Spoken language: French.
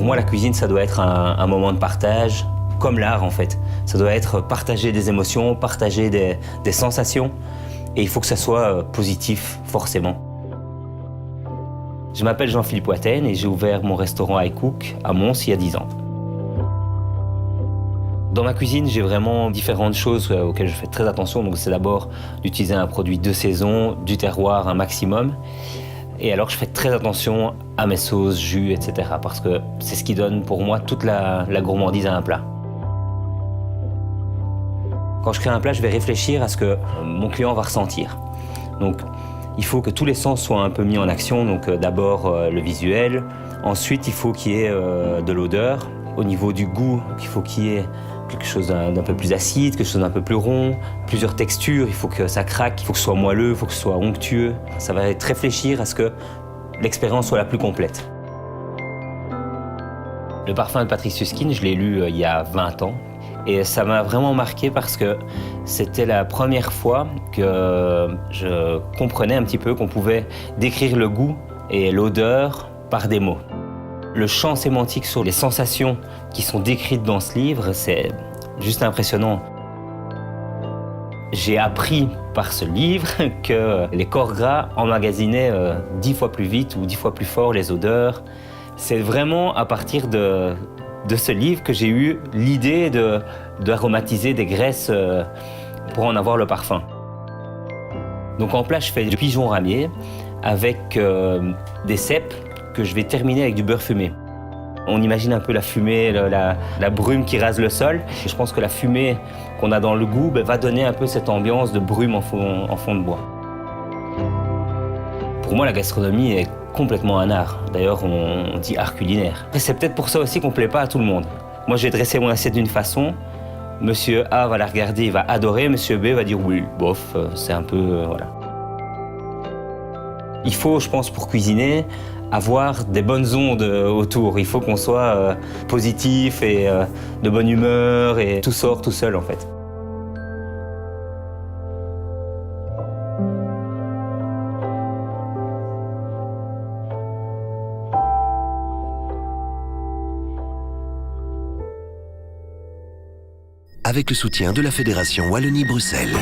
moi, la cuisine, ça doit être un moment de partage, comme l'art en fait. Ça doit être partager des émotions, partager des sensations. Et il faut que ça soit positif, forcément. Je m'appelle Jean-Philippe Watten et j'ai ouvert mon restaurant iCook à Mons il y a 10 ans. Dans ma cuisine, j'ai vraiment différentes choses auxquelles je fais très attention. Donc c'est d'abord d'utiliser un produit de saison, du terroir un maximum. Et alors je fais très attention à mes sauces, jus, etc. Parce que c'est ce qui donne pour moi toute la gourmandise à un plat. Quand je crée un plat, je vais réfléchir à ce que mon client va ressentir. Donc il faut que tous les sens soient un peu mis en action. Donc d'abord le visuel. Ensuite, il faut qu'il y ait de l'odeur. Au niveau du goût, il faut qu'il y ait quelque chose d'un peu plus acide, quelque chose d'un peu plus rond, plusieurs textures, il faut que ça craque, il faut que ce soit moelleux, il faut que ce soit onctueux. Ça va être réfléchir à ce que l'expérience soit la plus complète. Le parfum de Patrice Süskind, je l'ai lu il y a 20 ans et ça m'a vraiment marqué parce que c'était la première fois que je comprenais un petit peu qu'on pouvait décrire le goût et l'odeur par des mots. Le champ sémantique sur les sensations qui sont décrites dans ce livre, c'est juste impressionnant. J'ai appris par ce livre que les corps gras emmagasinaient 10 fois plus vite ou 10 fois plus fort les odeurs. C'est vraiment à partir de ce livre que j'ai eu l'idée d'aromatiser des graisses pour en avoir le parfum. Donc en plat, je fais du pigeon ramier avec des cèpes que je vais terminer avec du beurre fumé. On imagine un peu la fumée, la brume qui rase le sol. Et je pense que la fumée qu'on a dans le goût va donner un peu cette ambiance de brume en fond de bois. Pour moi, la gastronomie est complètement un art. D'ailleurs, on dit art culinaire. Et c'est peut-être pour ça aussi qu'on ne plaît pas à tout le monde. Moi, je vais dresser mon assiette d'une façon. Monsieur A va la regarder, il va adorer. Monsieur B va dire oui, bof, c'est un peu... voilà. Il faut, je pense, pour cuisiner, avoir des bonnes ondes autour. Il faut qu'on soit positif et de bonne humeur et tout sort tout seul en fait. Avec le soutien de la Fédération Wallonie-Bruxelles.